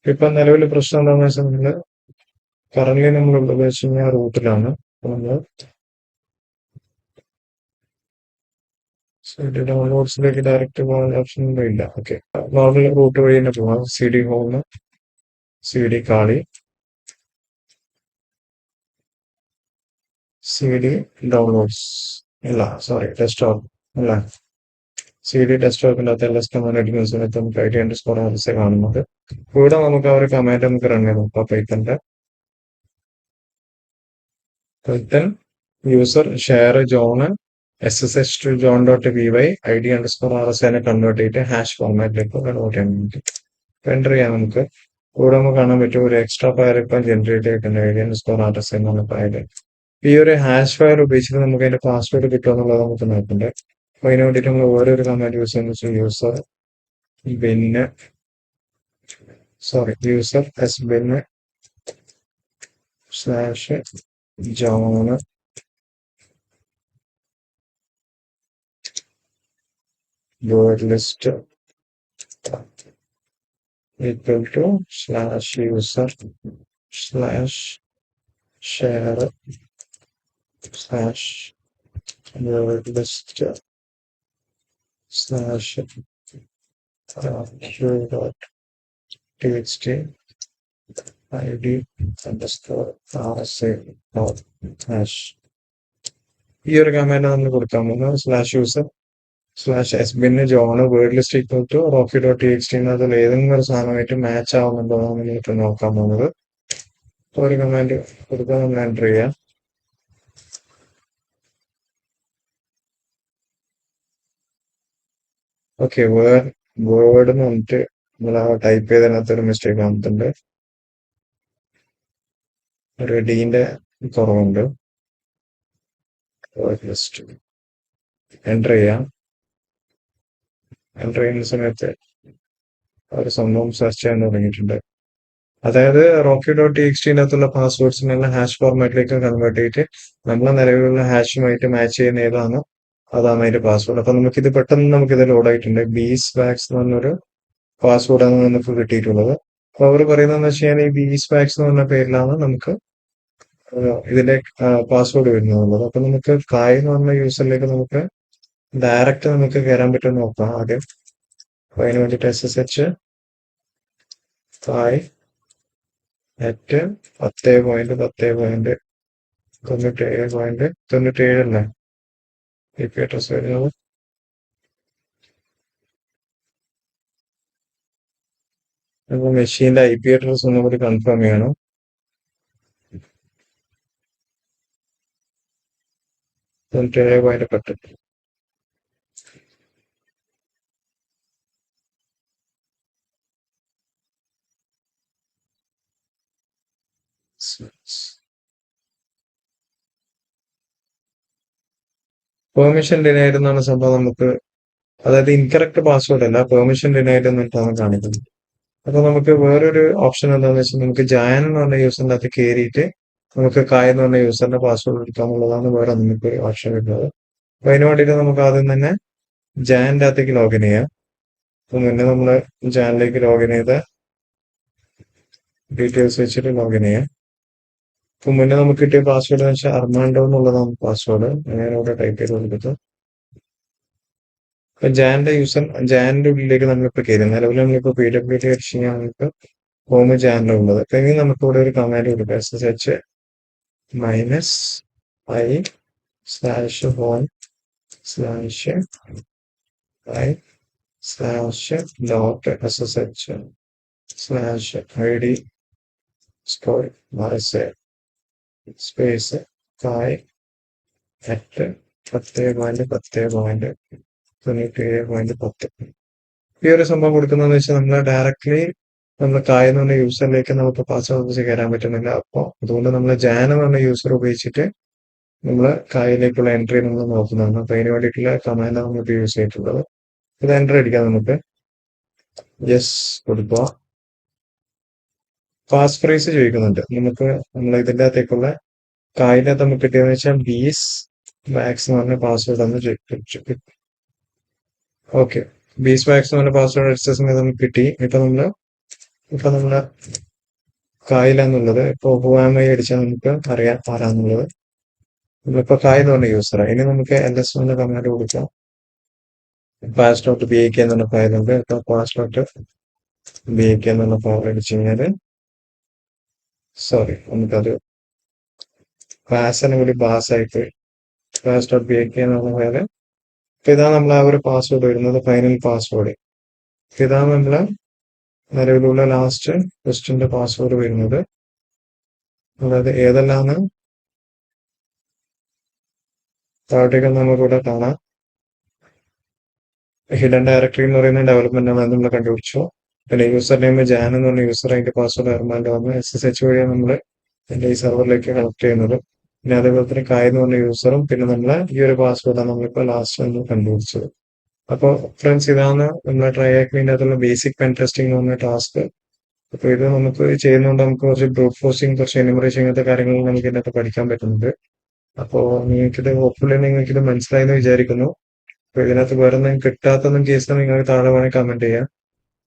ഇപ്പൊ നിലവിൽ പ്രശ്നം എന്താണെന്ന് വെച്ചാൽ നമ്മള് കറന്റ് നമ്മളുള്ളത് വെച്ച് കഴിഞ്ഞാൽ റൂട്ടിലാണ്. നമ്മള് ഡൗൺലോഡ്സിലേക്ക് ഡയറക്റ്റ് പോകാൻ ഓപ്ഷൻ ഇല്ല. ഓക്കെ, നോർമൽ റൂട്ട് വഴി തന്നെ പോകാം. CD ഹോം, CD കാളി, CD ഡൗൺലോഡ്സ് ഇല്ല, സോറി ഡെസ്ക്ടോപ്പ് അല്ല, CD ഡെസ്ക്ടോപ്പിന്റെ അകത്ത് LS കമാൻഡ് അടിക്കുന്ന സമയത്ത് നമുക്ക് ID_RSA കാണുന്നത്. ഇവിടെ നമുക്ക് ആ ഒരു കമാൻഡ് നമുക്ക് റൺ ചെയ്ത് നോക്കാം. Python user share John SSH to john.py ID_RSA convert ചെയ്തിട്ട് ഹാഷ് ഫോർമാറ്റിലേക്ക് കൺവേർട്ട് ചെയ്യാൻ വേണ്ടി എൻ്റർ ചെയ്യാം. നമുക്ക് ഇവിടെ നമുക്ക് കാണാൻ പറ്റും ഒരു എക്സ്ട്രാ ഫയൽ ഇപ്പം ജനറേറ്റ് ചെയ്തിട്ടുണ്ട് ID_RSA എന്നുള്ള ഫയൽ. ഈ ഒരു ഹാഷ് ഫയൽ ഉപയോഗിച്ചിട്ട് നമുക്ക് അതിന്റെ പാസ്വേഡ് കിട്ടുക എന്നുള്ളത് നമുക്ക് നോക്കണ്ടേ. അപ്പൊ അതിന് വേണ്ടിയിട്ട് നമ്മൾ ഓരോരു കമാൻഡ് യൂസ് ചെയ്യുന്ന വെച്ചാൽ user sbin /john word list equal to /user /share /word list /q.txt ID_RSA hash. ഈ ഒരു കമാൻഡ് നമ്മൾ കൊടുക്കാൻ പോകുന്നത് /user /sbin john word list equal to rocky.txt അതിൽ ഏതെങ്കിലും ഒരു സാധനമായിട്ട് മാച്ച് ആവുന്നുണ്ടോ നമ്മൾ ഇപ്പൊ നോക്കാൻ പോകുന്നത്. ഒരു കമാൻഡ് കൊടുക്കാൻ നമ്മൾ എൻ്റർ ചെയ്യാം. ഓക്കെ, വേർഡ് എന്ന് പറഞ്ഞിട്ട് നമ്മൾ ആ ടൈപ്പ് ചെയ്തതിനകത്ത് ഒരു മിസ്റ്റേക്ക് കാണുന്നുണ്ട്. ഒരു ഡീന്റെ കുറവുണ്ട്. എൻ്റർ ചെയ്യാം. എൻ്റർ ചെയ്യുന്ന സമയത്ത് ഒരു സംഭവം സെർച്ച് ചെയ്യാൻ തുടങ്ങിയിട്ടുണ്ട്. അതായത് rocky.txt പാസ്വേഡ്സിനെല്ലാം ഹാഷ് ഫോർമാറ്റിലേക്ക് കൺവേർട്ട് ചെയ്തിട്ട് നമ്മളെ നിലവിലുള്ള ഹാഷുമായിട്ട് മാച്ച് ചെയ്യുന്ന ഏതാണോ അതാണ് അതിന്റെ പാസ്വേഡ്. അപ്പൊ നമുക്കിത് പെട്ടെന്ന് നമുക്കിത് ലോഡ് ആയിട്ടുണ്ട്. ബീസ്വാക്സ് എന്ന് പറഞ്ഞൊരു പാസ്വേഡാണ് നമുക്ക് കിട്ടിയിട്ടുള്ളത്. അപ്പൊ അവർ പറയുന്നതെന്ന് വെച്ച് കഴിഞ്ഞാൽ ഈ ബീസ്വാക്സ് എന്ന് പറഞ്ഞ പേരിലാണ് നമുക്ക് ഇതിന്റെ പാസ്വേഡ് വരുന്നത്. അപ്പൊ നമുക്ക് കായ് എന്ന് പറഞ്ഞ യൂസറിലേക്ക് നമുക്ക് ഡയറക്റ്റ് നമുക്ക് കയറാൻ പറ്റുമെന്ന് നോക്കാം ആദ്യം. അപ്പൊ അതിന് വേണ്ടിട്ട് SSH കായ് @10.10.97 അല്ലേ IP അഡ്രസ് വരുന്നത്. അപ്പൊ മെഷീന്റെ IP അഡ്രസ് ഒന്നും കൂടി കൺഫേം ചെയ്യണം. പെർമിഷൻ ഡിനൈഡ് എന്നാണ് സംഭവം. നമുക്ക് അതായത് ഇൻകറക്റ്റ് പാസ്വേഡ് അല്ല, പെർമിഷൻ ഡിനൈഡ് എന്നിട്ടാണ് കാണിക്കുന്നത്. അപ്പൊ നമുക്ക് വേറൊരു ഓപ്ഷൻ എന്താണെന്ന് വെച്ചാൽ നമുക്ക് ജാൻ എന്ന് പറഞ്ഞ യൂസറിന്റെ അകത്ത് കയറിയിട്ട് നമുക്ക് കായ് എന്ന് പറഞ്ഞ യൂസറിന്റെ പാസ്വേഡ് എടുക്കാന്നുള്ളതാണ് വേറെ നമുക്ക് ഓപ്ഷൻ വരുന്നത്. അപ്പൊ അതിന് വേണ്ടിയിട്ട് നമുക്ക് ആദ്യം തന്നെ ജാനിന്റെ അകത്തേക്ക് ലോഗിൻ ചെയ്യാം. അപ്പൊ മുന്നേ നമ്മള് ജാനിലേക്ക് ലോഗിൻ ചെയ്ത ഡീറ്റെയിൽസ് വെച്ചിട്ട് ലോഗിൻ ചെയ്യാം. അപ്പൊ മുന്നേ നമുക്ക് കിട്ടിയ പാസ്വേഡ് എന്ന് വെച്ചാൽ അർമാൻഡോ എന്നുള്ളതാണ് പാസ്വേഡ്. ഞാൻ അവിടെ ടൈപ്പ് ചെയ്ത് കൊടുക്കുന്നത്. അപ്പൊ ജാനിന്റെ ഉള്ളിലേക്ക് നമ്മളിപ്പോ കയറി. നിലവിൽ നമ്മളിപ്പോ PWT അടിച്ച് കഴിഞ്ഞാൽ നമുക്ക് ഹോം ജാനിലാണ് ഉള്ളത്. അപ്പൊ ഇനി നമുക്ക് ഇവിടെ ഒരു കമാൻഡ് കൊടുക്കാം. SSH -i/home slash I slash dot SSH slash ID score Mars space കായ് അറ്റ് 10.10.97.10. ഈ ഒരു സംഭവം കൊടുക്കുന്നതെന്ന് വെച്ചാൽ നമ്മൾ ഡയറക്ട്ലി നമ്മൾ കായ് എന്ന് പറഞ്ഞ യൂസറിലേക്ക് നമുക്ക് പാസ്വേഡ് കയറാൻ പറ്റുന്നില്ല. അപ്പോൾ അതുകൊണ്ട് നമ്മൾ ജാൻ എന്ന് പറഞ്ഞ യൂസർ ഉപയോഗിച്ചിട്ട് നമ്മൾ കായിലേക്കുള്ള എൻട്രി നമ്മൾ നോക്കുന്നതാണ്. അപ്പൊ അതിന് വേണ്ടിയിട്ടുള്ള കമാൻഡ് നമുക്ക് യൂസ് ചെയ്തിട്ടുള്ളത്. ഇത് എൻട്രി അടിക്കാം. നമുക്ക് യെസ് കൊടുക്കുക. പാസ് ഫ്രേസ് ചോദിക്കുന്നുണ്ട്. നമുക്ക് നമ്മൾ ഇതിൻ്റെ അകത്തേക്കുള്ള കായിൻ്റെ നമുക്ക് കിട്ടിയതെന്ന് വെച്ചാൽ ബീസ് മാക്സ് എന്ന് പറഞ്ഞ പാസ്വേഡ് ഒന്ന് ചോദിക്കും. ഓക്കെ, ബീസ് മാക്സ് എന്ന് പറഞ്ഞ പാസ്വേഡ് അടിച്ച സമയത്ത് നമുക്ക് കിട്ടി. ഇപ്പൊ നമ്മള് കായിലാന്നുള്ളത് ഇപ്പൊ ഹുവാമൈ അടിച്ചാൽ നമുക്ക് അറിയാം ആരാന്നുള്ളത്. നമ്മളിപ്പോ കായ് എന്ന് പറഞ്ഞ യൂസറാണ്. ഇനി നമുക്ക് LS എന്ന കമാൻഡ് കൊടുക്കാം. pass.bak എന്നുള്ള ഫയലുണ്ട്. ഇപ്പൊ pass.bak എന്നുള്ള ഫയൽ അടിച്ചു കഴിഞ്ഞാല് നമുക്കത് പാസിനെ കൂടി പാസ് ആയിട്ട് pass.bak എന്നുള്ള ഫയല്. ഇതാണ് നമ്മൾ ആ ഒരു പാസ്വേഡ് വരുന്നത്, ഫൈനൽ പാസ്വേഡ്. ഇതാണ് നമ്മള് നിലവിലുള്ള ലാസ്റ്റ് ക്വസ്റ്റിന്റെ പാസ്വേഡ് വരുന്നത്. അതായത് ഏതെല്ലാമാണ് താഴത്തേക്ക് നമുക്കിവിടെ കാണാം. ഹിഡൻ ഡയറക്ടറി എന്ന് പറയുന്ന ഡെവലപ്മെന്റ് ആണ് നമ്മൾ കണ്ടുപിടിച്ചു. പിന്നെ യൂസർ നെയിം ജാൻ എന്ന് പറഞ്ഞ യൂസർ അതിന്റെ പാസ്വേഡ് അർമാൻഡ് വന്ന് SSH വഴിയാണ് നമ്മൾ എന്റെ ഈ സെർവറിലേക്ക് കണക്ട് ചെയ്യുന്നത്. പിന്നെ അതേപോലെ തന്നെ കായ് എന്ന് പറഞ്ഞ യൂസറും പിന്നെ നമ്മളെ ഈ ഒരു പാസ്വേഡാണ് നമ്മളിപ്പോ ലാസ്റ്റ് നമ്മൾ കണ്ടുപിടിച്ചത്. അപ്പോൾ ഫ്രണ്ട്സ്, ഇതാണ് നമ്മളെ ട്രയാക്ലിന്റെ അകത്തുള്ള ബേസിക് പെൻ ടെസ്റ്റിംഗ് എന്ന് പറഞ്ഞ ടാസ്ക്. അപ്പൊ ഇത് നമുക്ക് ചെയ്യുന്നതുകൊണ്ട് നമുക്ക് കുറച്ച് ബ്രൂട്ട് ഫോഴ്സിങ്, കുറച്ച് എനിമറേഷൻ, ഇങ്ങനത്തെ കാര്യങ്ങൾ നമുക്ക് ഇതിനകത്ത് പഠിക്കാൻ പറ്റുന്നുണ്ട്. അപ്പോ നിങ്ങൾക്കിത് ഹോപ്പ്ഫുള്ളി നിങ്ങൾക്കിത് മനസ്സിലായെന്ന് വിചാരിക്കുന്നു. അപ്പൊ ഇതിനകത്ത് വേറെ എന്തെങ്കിലും കിട്ടാത്തൊന്നും കേസ് നിങ്ങൾക്ക് താഴെ വേണമെങ്കിൽ കമന്റ് ചെയ്യാം.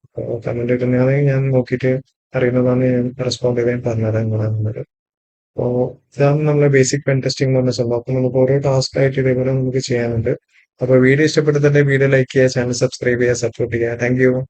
അപ്പോൾ കമന്റ് ഇടുന്നതാണെങ്കിൽ ഞാൻ നോക്കിയിട്ട് അറിയുന്നതാണ് ഞാൻ റെസ്പോണ്ട് ചെയ്യാൻ പറഞ്ഞുതരാം എങ്ങനെയാണെന്നുള്ളത്. അപ്പോൾ ഇതാണ് നമ്മളെ ബേസിക് പെൻ ടെസ്റ്റിംഗ് എന്ന് പറഞ്ഞ സംഭവം. അപ്പൊ നമുക്ക് ഓരോ ടാസ്ക് ആയിട്ട് ഇതേപോലെ നമുക്ക് ചെയ്യാനുണ്ട്. അപ്പൊ വീഡിയോ ഇഷ്ടപ്പെട്ടിട്ടുണ്ടെങ്കിൽ വീഡിയോ ലൈക്ക് ചെയ്യുക, ചാനൽ സബ്സ്ക്രൈബ് ചെയ്യുക, സപ്പോർട്ട് ചെയ്യുക. Thank you.